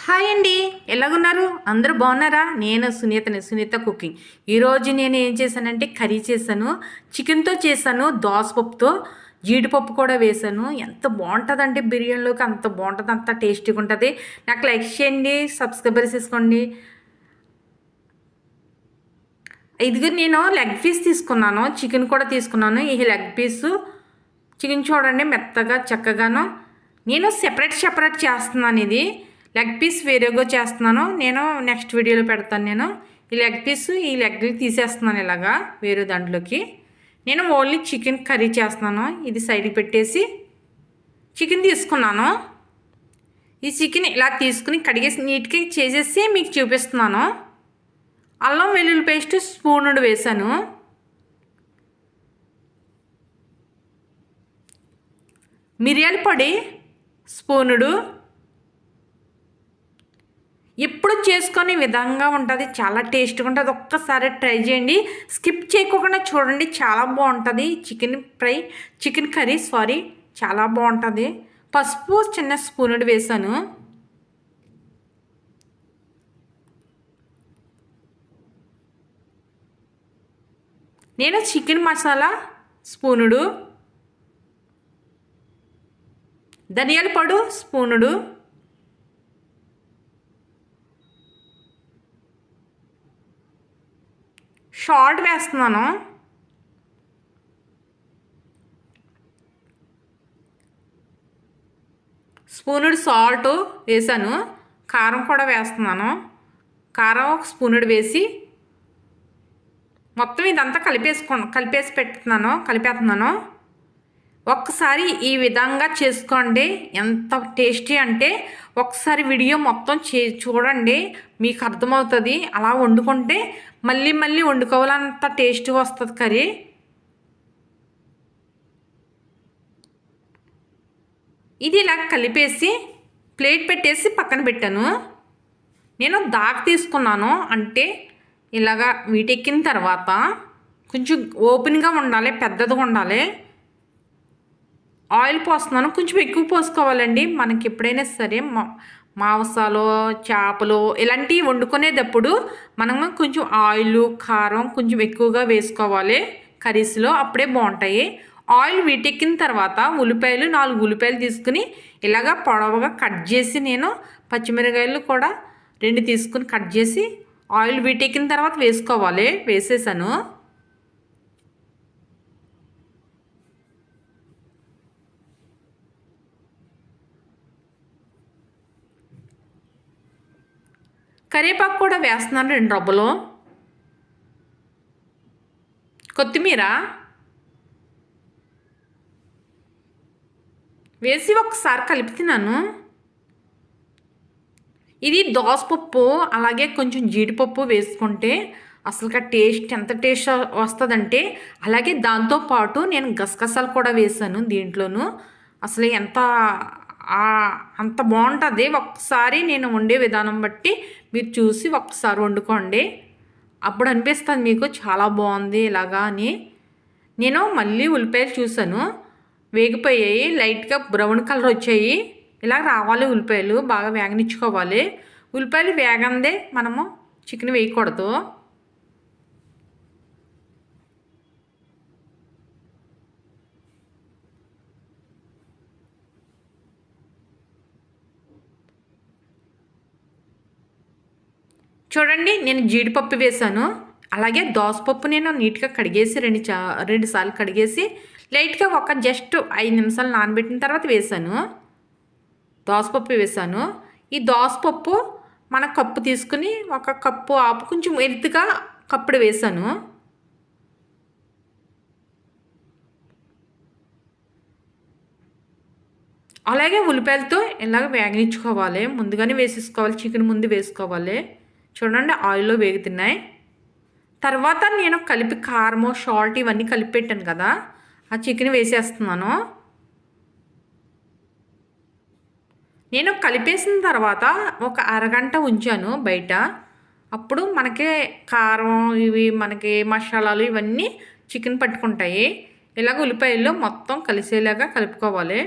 Hi అండి. ఎలాగున్నారు? అందరూ బాగున్నారా? నేను సునీత కుకింగ్. ఈరోజు నేను ఏం చేశానంటే కర్రీ చేశాను. చికెన్‌తో చేశాను, దోసపప్పుతో, జీడిపప్పు కూడా వేశాను. ఎంత బావుంటదంటే బిర్యానీలోకి అంత బావుంటది. అంత టేస్టీగా ఉంటది. నాకు లైక్ చేయండి, సబ్స్క్రైబర్ చేసుకోండి. ఇదిగో నేను లెగ్ పీస్ తీసుకున్నాను. చికెన్ కూడా తీసుకున్నాను. ఈ లెగ్ పీసు చికెన్ చూడండి మెత్తగా చక్కగాను. నేను సెపరేట్ చేస్తున్నాను ఇది. లెగ్ పీస్ వేరేగా చేస్తున్నాను. నేను నెక్స్ట్ వీడియోలో పెడతాను నేను. ఈ లెగ్ పీసు ఈ లెగ్లు తీసేస్తున్నాను ఇలాగా వేరే దాంట్లోకి. నేను ఓన్లీ చికెన్ కర్రీ చేస్తున్నాను. ఇది సైడ్కి పెట్టేసి చికెన్ తీసుకున్నాను. ఈ చికెన్ ఇలా తీసుకుని కడిగేసి నీట్గా చేసేసి మీకు చూపిస్తున్నాను. అల్లం వెల్లుల్లి పేస్ట్ స్పూనుడు వేసాను. మిరియాల పొడి స్పూనుడు. ఎప్పుడు చేసుకునే విధంగా ఉంటుంది, చాలా టేస్ట్గా ఉంటుంది. ఒక్కసారి ట్రై చేయండి, స్కిప్ చేయకుండా చూడండి, చాలా బాగుంటుంది. చికెన్ కర్రీ చాలా బాగుంటుంది. పసుపు చిన్న స్పూనుడు వేసాను. నేను చికెన్ మసాలా స్పూనుడు, ధనియాల పొడి స్పూనుడు, సాల్ట్ వేస్తున్నాను. స్పూనుడు సాల్ట్ వేసాను. కారం కూడా వేస్తున్నాను. కారం ఒక స్పూనుడు వేసి మొత్తం ఇదంతా కలిపేస్తున్నాను. ఒక్కసారి ఈ విధంగా చేసుకోండి. ఎంత టేస్టీ అంటే ఒకసారి వీడియో మొత్తం చూడండి, మీకు అర్థమవుతుంది. అలా వండుకుంటే మళ్ళీ మళ్ళీ వండుకోవాలంత టేస్ట్గా వస్తుంది కర్రీ. ఇది ఇలా కలిపేసి ప్లేట్ పెట్టేసి పక్కన పెట్టాను. నేను దాకా తీసుకున్నాను. అంటే ఇలాగా వీటెక్కిన తర్వాత కొంచెం ఓపెన్గా ఉండాలి, పెద్దదిగా ఉండాలి. ఆయిల్ పోస్తున్నాను. కొంచెం ఎక్కువ పోసుకోవాలండి. మనకి ఎప్పుడైనా సరే మాంసాలు, చేపలు ఇలాంటివి వండుకునేటప్పుడు మనము కొంచెం ఆయిల్, కారం కొంచెం ఎక్కువగా వేసుకోవాలి కర్రీస్లో, అప్పుడే బాగుంటాయి. ఆయిల్ వీటెక్కిన తర్వాత 4 ఉల్లిపాయలు తీసుకుని ఇలాగా పొడవుగా కట్ చేసి, నేను పచ్చిమిరకాయలు కూడా 2 తీసుకుని కట్ చేసి ఆయిల్ వీటెక్కిన తర్వాత వేసుకోవాలి. వేసేసాను. కరివేపాకు కూడా వేస్తున్నాను 2 రబ్బలు. కొత్తిమీర వేసి ఒకసారి కలుపుతున్నాను. ఇది దోసపప్పు అలాగే కొంచెం జీడిపప్పు వేసుకుంటే అసలుగా టేస్ట్ ఎంత టేస్ట్ వస్తుందంటే, అలాగే దాంతోపాటు నేను గసగసాలు కూడా వేసాను దీంట్లోనూ. అసలు అంత బాగుంటుంది. ఒక్కసారి నేను వండే విధానం బట్టి మీరు చూసి ఒక్కసారి వండుకోండి. అప్పుడు అనిపిస్తుంది మీకు చాలా బాగుంది ఇలాగా అని. నేను మళ్ళీ ఉల్లిపాయలు చూసాను, వేగిపోయాయి, లైట్గా బ్రౌన్ కలర్ వచ్చాయి. ఇలా రావాలి ఉల్లిపాయలు, బాగా వేగనిచ్చుకోవాలి. ఉల్లిపాయలు వేగందే మనము చికెన్ వేయకూడదు. చూడండి, నేను జీడిపప్పు వేసాను. అలాగే దోసపప్పు నేను నీట్గా కడిగేసి 2 సార్లు కడిగేసి లైట్గా ఒక జస్ట్ 5 నిమిషాలు నానబెట్టిన తర్వాత వేసాను. దోసపప్పు వేసాను. ఈ దోసపప్పు మన కప్పు తీసుకుని ఒక కప్పు ఆపు కొంచెం ఎత్తుగా కప్పుడు వేసాను. అలాగే ఉల్లిపాయలతో ఇలాగ వేగనిచ్చుకోవాలి. ముందుగానే వేసేసుకోవాలి, చికెన్ ముందు వేసుకోవాలి. చూడండి ఆయిల్లో వేగుతున్నాయి. తర్వాత నేను కలిపి కారము, సాల్ట్ ఇవన్నీ కలిపి పెట్టాను కదా, ఆ చికెన్ వేసేస్తున్నాను. నేను కలిపేసిన తర్వాత ఒక అరగంట ఉంచాను బయట. అప్పుడు మనకి కారం ఇవి మనకి మసాలాలు ఇవన్నీ చికెన్ పట్టుకుంటాయి. ఇలాగ ఉల్లిపాయలు మొత్తం కలిసేలాగా కలుపుకోవాలి.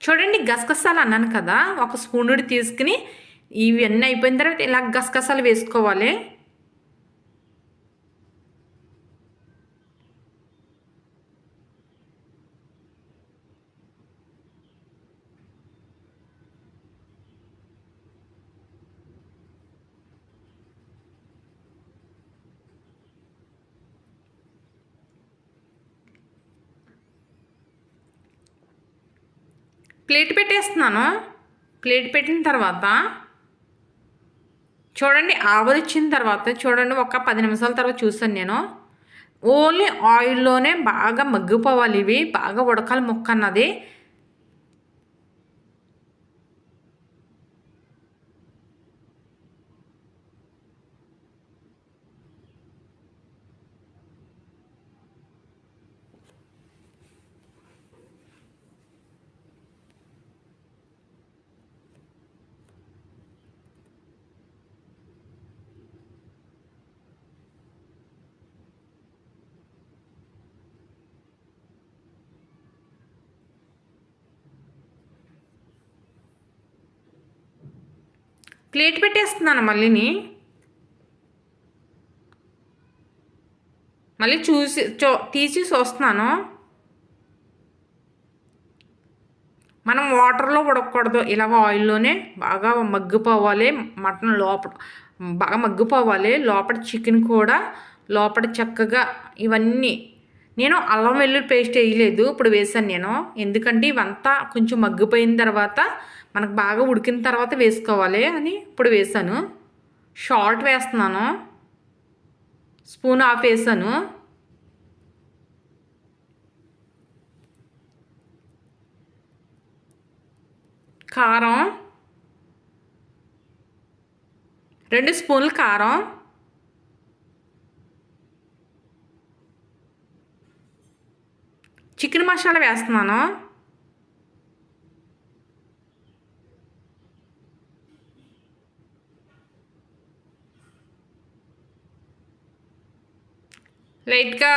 చూడండి గసగసాలు అన్నాను కదా, ఒక స్పూనుడి తీసుకుని ఇవన్నీ అయిపోయిన తర్వాత ఇలా గసగసాలు వేసుకోవాలి. ప్లేట్ పెట్టేస్తున్నాను. ప్లేట్ పెట్టిన తర్వాత చూడండి ఆవిరి వచ్చిన తర్వాత చూడండి ఒక 10 నిమిషాల తర్వాత చూసాను నేను. ఓన్లీ ఆయిల్లోనే బాగా మగ్గిపోవాలి, ఇవి బాగా ఉడకాలి ముక్క అన్నది. ప్లేట్ పెట్టేస్తున్నాను మళ్ళీ తీసి చూస్తున్నాను. మనం వాటర్లో ఉడకకూడదు, ఇలాగ ఆయిల్లోనే బాగా మగ్గిపోవాలి. మటన్ లోపల బాగా మగ్గిపోవాలి, లోపల చికెన్ కూడా లోపల చక్కగా ఇవన్నీ. నేను అల్లం వెల్లుల్లి పేస్ట్ వేయలేదు, ఇప్పుడు వేసాను నేను. ఎందుకంటే ఇవంతా కొంచెం మగ్గిపోయిన తర్వాత మనకు బాగా ఉడికిన తర్వాత వేసుకోవాలి అని ఇప్పుడు వేసాను. సాల్ట్ వేస్తున్నాను, స్పూన్ హాఫ్ వేసాను. కారం 2 స్పూన్లు కారం, చికెన్ మసాలా వేస్తున్నాను. లైట్గా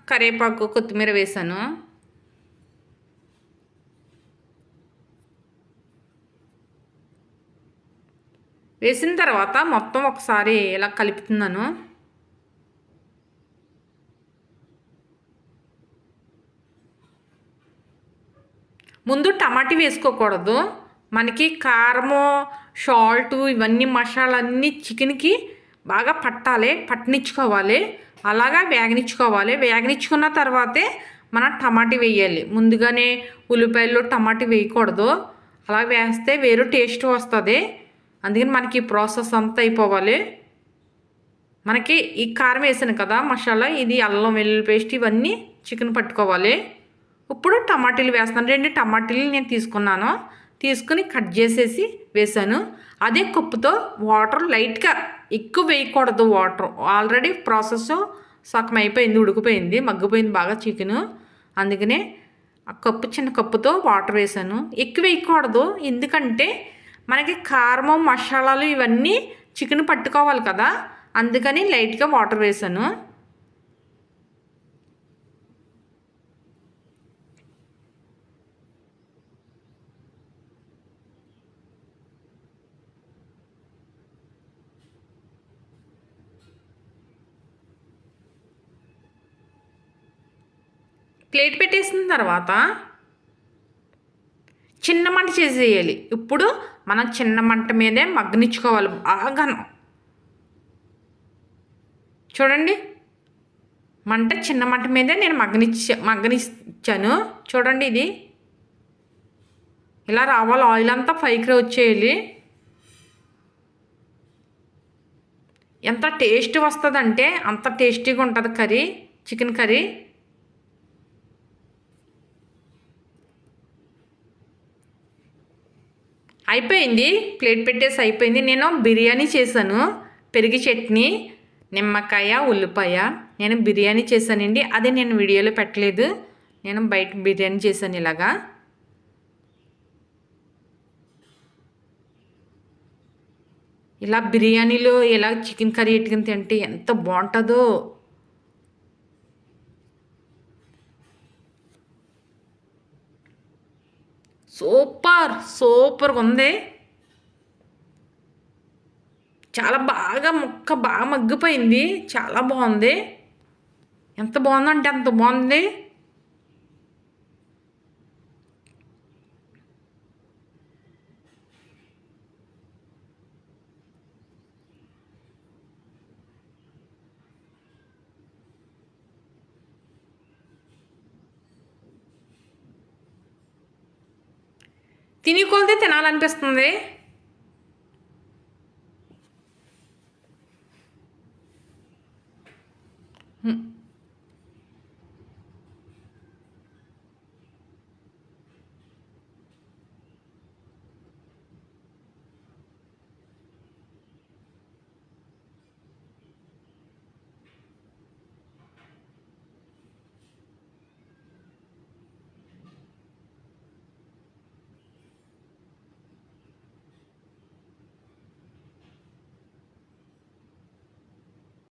కరివేపాకు కొత్తిమీర వేసాను. వేసిన తర్వాత మొత్తం ఒకసారి ఇలా కలుపుతున్నాను. ముందు టమాటీ వేసుకోకూడదు, మనకి కారము సాల్ట్ ఇవన్నీ మసాలన్నీ చికెన్కి బాగా పట్టనిచ్చుకోవాలి. అలాగా వేగనిచ్చుకున్న తర్వాతే మనం టమాటీ వేయాలి. ముందుగానే ఉల్లిపాయలు టమాటీ వేయకూడదు, అలా వేస్తే వేరే టేస్ట్ వస్తుంది. అందుకని మనకి ఈ ప్రాసెస్ అంతా అయిపోవాలి. మనకి ఈ కారం వేసాను కదా మసాలా, ఇది అల్లం వెల్లుల్లి పేస్ట్ ఇవన్నీ చికెన్ పట్టుకోవాలి. ఇప్పుడు టమాటీలు వేస్తున్నాను. 2 టమాటీలు నేను తీసుకుని కట్ చేసేసి వేసాను. అదే కప్పుతో వాటర్ లైట్గా, ఎక్కువ వేయకూడదు వాటర్. ఆల్రెడీ ప్రాసెస్ సగం అయిపోయింది, ఉడికిపోయింది, మగ్గిపోయింది బాగా చికెను. అందుకనే చిన్న కప్పుతో వాటర్ వేసాను. ఎక్కువ వేయకూడదు, ఎందుకంటే మనకి కారము మసాలాలు ఇవన్నీ చికెన్ పట్టుకోవాలి కదా, అందుకని లైట్గా వాటర్ వేసాను. ప్లేట్ పెట్టేసిన తర్వాత చిన్న మంట చేసేయాలి. ఇప్పుడు మనం చిన్న మంట మీదే మగ్గనిచ్చుకోవాలి బాగాను. చూడండి మంట చిన్న మంట మీదే నేను మగ్గనిచ్చాను. చూడండి ఇది ఇలా రావాలి, ఆయిల్ అంతా పైకి వచ్చేయాలి. ఎంత టేస్ట్ వస్తుందంటే అంత టేస్టీగా ఉంటుంది కర్రీ, చికెన్ కర్రీ. అయిపోయింది, ప్లేట్ పెట్టేసి అయిపోయింది. నేను బిర్యానీ చేశాను, పెరుగు చట్నీ, నిమ్మకాయ, ఉల్లిపాయ. నేను బిర్యానీ చేశానండి, అది నేను వీడియోలో పెట్టలేదు. నేను బయట బిర్యానీ చేశాను ఇలాగా. ఇలా బిర్యానీలో ఇలా చికెన్ కర్రీ ఎట్టుకుని తింటే ఎంత బాగుంటుందో. సూపర్గా ఉంది. చాలా బాగా ముక్క బాగా మగ్గిపోయింది. చాలా బాగుంది. ఎంత బాగుందంటే అంత బాగుంది. తిని కొలితే తినాలనిపిస్తుంది.